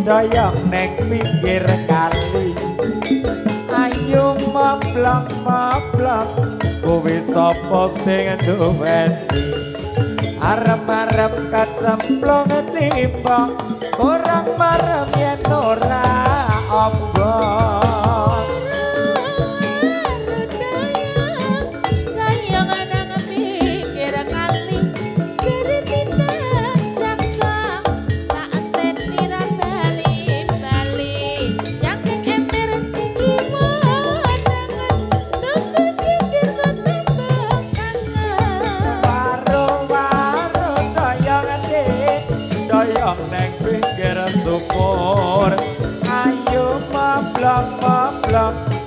doyong neng pinggir kali ayo mablak mablak kowe sapa sing duweni arep-arep kacemplung timbang orang marem yen ora ombong neng pinggir sumur ayo mablak mablak